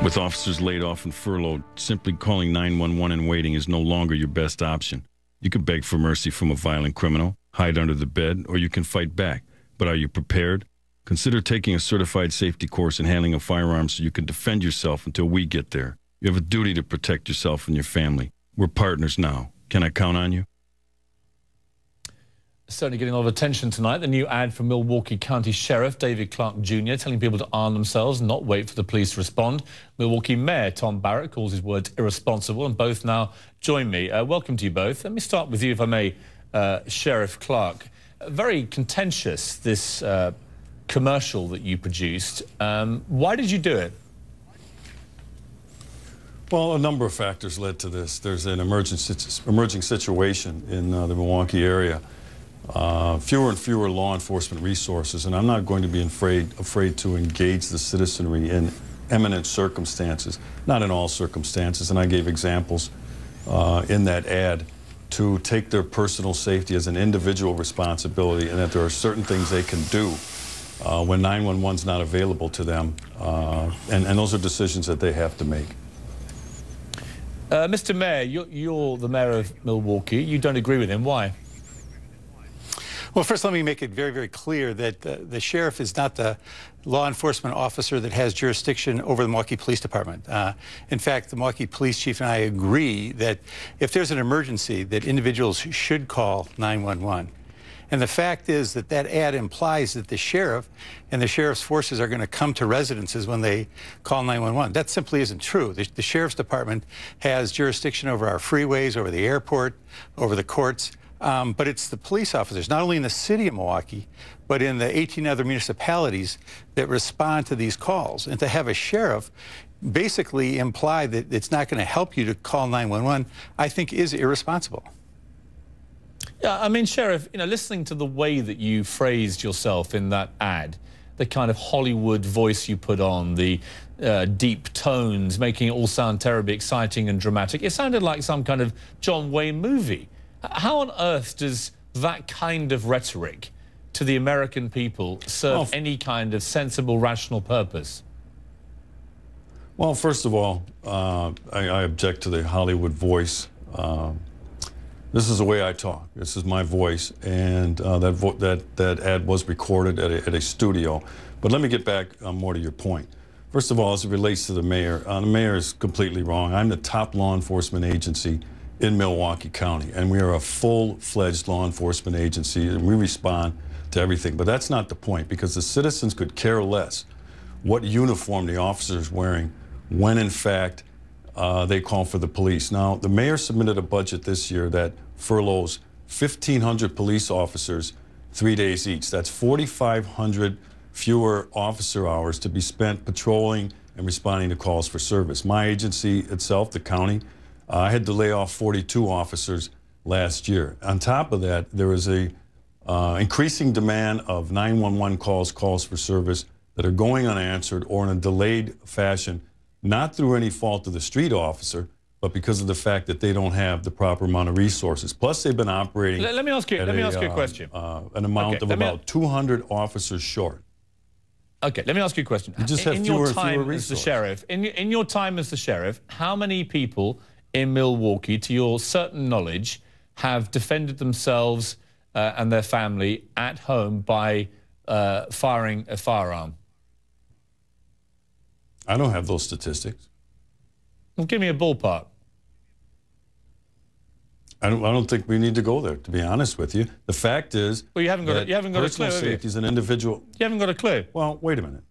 With officers laid off and furloughed, simply calling 911 and waiting is no longer your best option. You can beg for mercy from a violent criminal, hide under the bed, or you can fight back. But are you prepared? Consider taking a certified safety course in handling a firearm so you can defend yourself until we get there. You have a duty to protect yourself and your family. We're partners now. Can I count on you? Certainly getting a lot of attention tonight. The new ad from Milwaukee County Sheriff David Clark Jr. telling people to arm themselves and not wait for the police to respond. Milwaukee Mayor Tom Barrett calls his words irresponsible, and both now join me. Welcome to you both. Let me start with you, if I may, Sheriff Clark. Very contentious, this commercial that you produced. Why did you do it? Well, a number of factors led to this. There's an emerging situation in the Milwaukee area. Fewer and fewer law enforcement resources, and I'm not going to be afraid to engage the citizenry in eminent circumstances, not in all circumstances, and I gave examples in that ad to take their personal safety as an individual responsibility, and that there are certain things they can do when 911 is not available to them, and those are decisions that they have to make. Mr. Mayor, you're the mayor of Milwaukee. You don't agree with him. Why? Well, first, let me make it very, very clear that the sheriff is not the law enforcement officer that has jurisdiction over the Milwaukee Police Department. In fact, the Milwaukee Police Chief and I agree that if there's an emergency, that individuals should call 911. And the fact is that that ad implies that the sheriff and the sheriff's forces are going to come to residences when they call 911. That simply isn't true. The sheriff's department has jurisdiction over our freeways, over the airport, over the courts. But it's the police officers, not only in the city of Milwaukee, but in the 18 other municipalities that respond to these calls. And to have a sheriff basically imply that it's not going to help you to call 911, I think is irresponsible. Yeah, I mean, Sheriff, you know, listening to the way that you phrased yourself in that ad, the kind of Hollywood voice you put on, the deep tones, making it all sound terribly exciting and dramatic, it sounded like some kind of John Wayne movie. How on earth does that kind of rhetoric to the American people serve any kind of sensible, rational purpose? Well, first of all, I object to the Hollywood voice. This is the way I talk. This is my voice, and that ad was recorded at a studio. But let me get back more to your point. First of all, as it relates to the mayor is completely wrong. I'm the top law enforcement agency in Milwaukee County, and we are a full-fledged law enforcement agency, and we respond to everything. But that's not the point, because the citizens could care less what uniform the officer is wearing when, in fact, they call for the police. Now, the mayor submitted a budget this year that furloughs 1,500 police officers 3 days each. That's 4,500 fewer officer hours to be spent patrolling and responding to calls for service. My agency itself, the county, I had to lay off 42 officers last year. On top of that, there is a increasing demand of 911 calls for service that are going unanswered or in a delayed fashion, not through any fault of the street officer, but because of the fact that they don't have the proper amount of resources. Plus, they've been operating. Let me ask you a question. An amount of about 200 officers short. Okay, let me ask you a question. You just have fewer and fewer resources. In your time as the sheriff, how many people in Milwaukee, to your certain knowledge, have defended themselves and their family at home by firing a firearm? I don't have those statistics. Well, give me a ballpark. I don't think we need to go there, to be honest with you. The fact is, well, you haven't got a clue. Personal safety is an individual. You haven't got a clue. Well, wait a minute.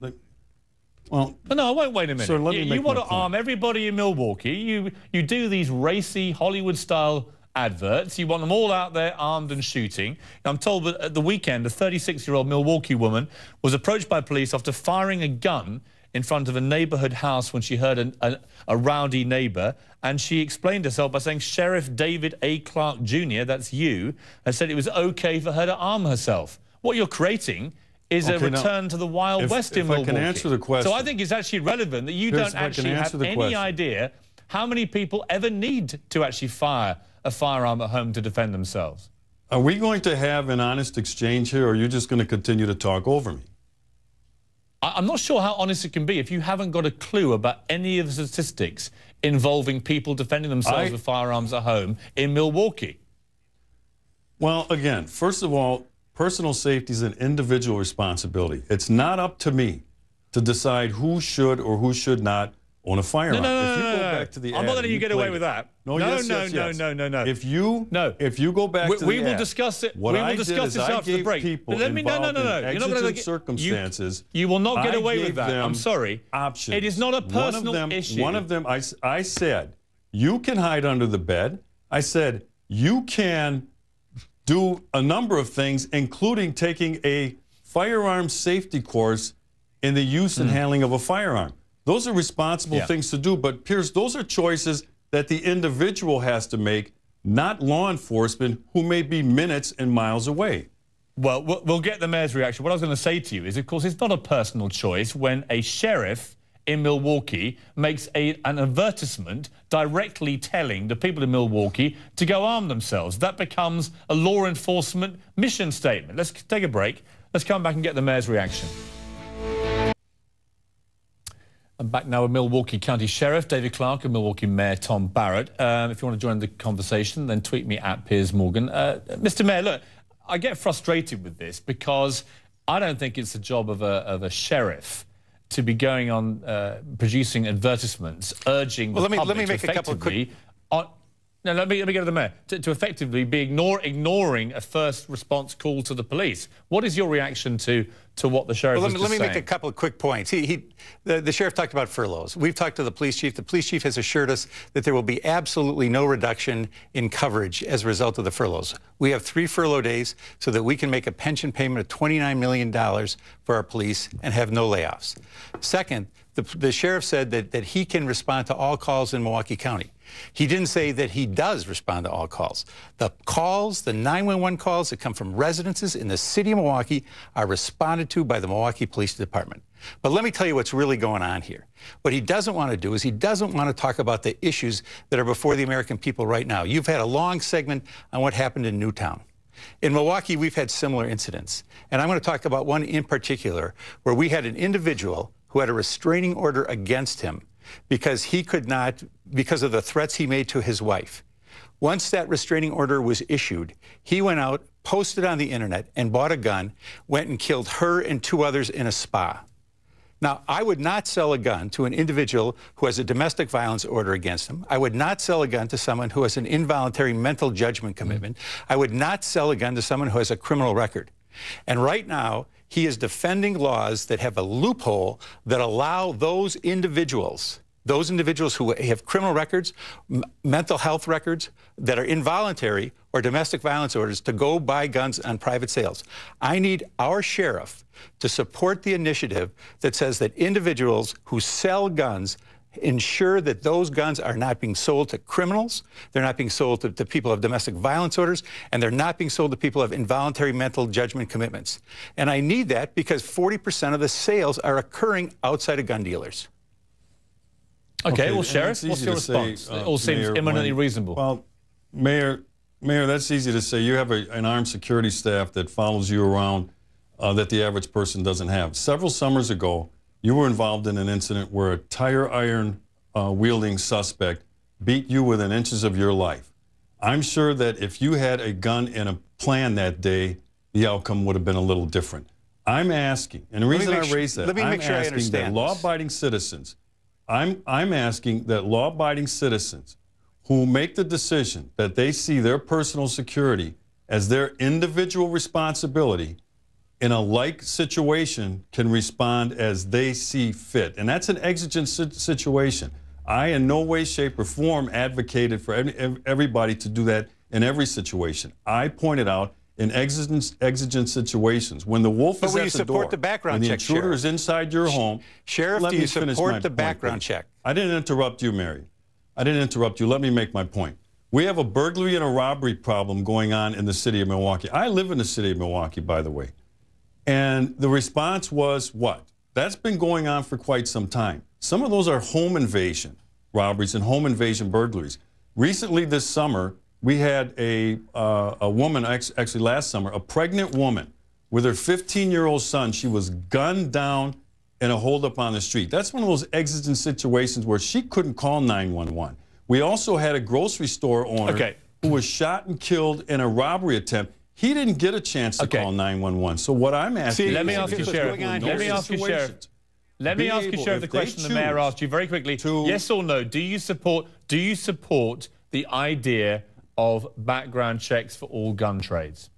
Well, no, I won't wait a minute. Sir, you want to arm everybody in Milwaukee. You do these racy Hollywood-style adverts. You want them all out there armed and shooting. I'm told that at the weekend, a 36-year-old Milwaukee woman was approached by police after firing a gun in front of a neighborhood house when she heard a rowdy neighbor, and she explained herself by saying Sheriff David A. Clark Jr., that's you, has said it was okay for her to arm herself. What you're creating is a return to the Wild West in Milwaukee. I can answer the question. So I think it's actually relevant that you don't actually have any idea how many people ever need to actually fire a firearm at home to defend themselves. Are we going to have an honest exchange here, or are you just going to continue to talk over me? I'm not sure how honest it can be if you haven't got a clue about any of the statistics involving people defending themselves with firearms at home in Milwaukee. Well, again, first of all, personal safety is an individual responsibility. It's not up to me to decide who should or who should not own a firearm. I'm not letting you get away with that. No. If you go back to the we will discuss it. What I did is I after the break. people let me involved in exigent circumstances. You will not get away with that. I'm sorry. Options. It is not a personal issue. One of them, I said, you can hide under the bed. I said, you can do a number of things, including taking a firearm safety course in the use and handling of a firearm. Those are responsible things to do, but Pierce, those are choices that the individual has to make, not law enforcement, who may be minutes and miles away. Well, we'll get the mayor's reaction. What I was going to say to you is, of course, it's not a personal choice when a sheriff in Milwaukee makes an advertisement directly telling the people in Milwaukee to go arm themselves. That becomes a law enforcement mission statement. Let's take a break. Let's come back and get the mayor's reaction. I'm back now with Milwaukee County Sheriff David Clark and Milwaukee Mayor Tom Barrett. If you want to join the conversation, then tweet me at Piers Morgan. Mr. Mayor, look, I get frustrated with this because I don't think it's the job of a sheriff to be going on producing advertisements urging the public let me make a couple of quick... No, let me go to the mayor. To effectively be ignoring a first response call to the police. What is your reaction to what the sheriff was just saying? Let me make a couple of quick points. The sheriff talked about furloughs. We've talked to the police chief. The police chief has assured us that there will be absolutely no reduction in coverage as a result of the furloughs. We have 3 furlough days so that we can make a pension payment of $29 million for our police and have no layoffs. Second, the sheriff said that he can respond to all calls in Milwaukee County. He didn't say that he does respond to all calls. The calls, the 911 calls that come from residences in the city of Milwaukee are responded to by the Milwaukee Police Department. But let me tell you what's really going on here. What he doesn't want to do is he doesn't want to talk about the issues that are before the American people right now. You've had a long segment on what happened in Newtown. In Milwaukee, we've had similar incidents. And I'm going to talk about one in particular where we had an individual who had a restraining order against him because he could not, because of the threats he made to his wife. Once that restraining order was issued, he went out, posted on the internet, and bought a gun, went and killed her and 2 others in a spa. Now, I would not sell a gun to an individual who has a domestic violence order against him. I would not sell a gun to someone who has an involuntary mental judgment commitment. I would not sell a gun to someone who has a criminal record. And right now, he is defending laws that have a loophole that allow those individuals who have criminal records, mental health records that are involuntary or domestic violence orders to go buy guns on private sales. I need our sheriff to support the initiative that says that individuals who sell guns ensure that those guns are not being sold to criminals, they're not being sold to people who have domestic violence orders, and they're not being sold to people who have involuntary mental judgment commitments. And I need that because 40% of the sales are occurring outside of gun dealers. Okay, well, Sheriff, what's your response? It all seems eminently reasonable. Well, Mayor, that's easy to say. You have an armed security staff that follows you around that the average person doesn't have. Several summers ago, you were involved in an incident where a tire iron wielding suspect beat you within inches of your life. I'm sure that if you had a gun and a plan that day, the outcome would have been a little different. I'm asking, and the reason I raise that, I'm asking that law-abiding citizens, I'm asking that law-abiding citizens who make the decision that they see their personal security as their individual responsibility in a like situation can respond as they see fit. And that's an exigent situation. I, in no way, shape, or form, advocated for everybody to do that in every situation. I pointed out in exigent situations, when the wolf is at the door, when the intruder is inside your home. Sheriff, do you support the background check? I didn't interrupt you, Mary. I didn't interrupt you. Let me make my point. We have a burglary and a robbery problem going on in the city of Milwaukee. I live in the city of Milwaukee, by the way. And the response was what? That's been going on for quite some time. Some of those are home invasion robberies and home invasion burglaries. Recently this summer, we had a woman, actually last summer, a pregnant woman with her 15-year-old son. She was gunned down in a holdup on the street. That's one of those exigent situations where she couldn't call 911. We also had a grocery store owner who was shot and killed in a robbery attempt. He didn't get a chance to call 911. So what I'm asking... let me ask you, Sheriff. Let me ask you, Sheriff. Let me ask you, Sheriff, the question the Mayor asked you very quickly. Yes or no, do you support the idea of background checks for all gun trades?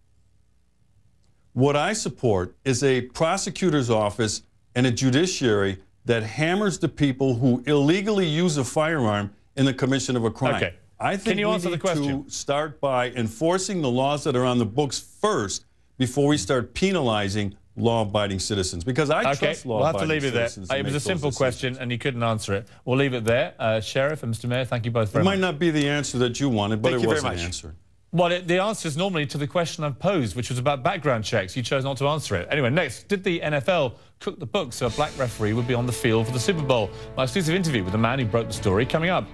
What I support is a prosecutor's office and a judiciary that hammers the people who illegally use a firearm in the commission of a crime. Okay. I think we need to start by enforcing the laws that are on the books first before we start penalizing law-abiding citizens, because I trust law-abiding citizens. We'll have to leave it there. It was a simple question, and you couldn't answer it. We'll leave it there. Sheriff and Mr. Mayor, thank you both very much. It might not be the answer that you wanted, but it was an answer. Well, the answer is normally to the question I've posed, which was about background checks. You chose not to answer it. Anyway, next, did the NFL cook the books so a black referee would be on the field for the Super Bowl? My exclusive interview with the man who broke the story coming up.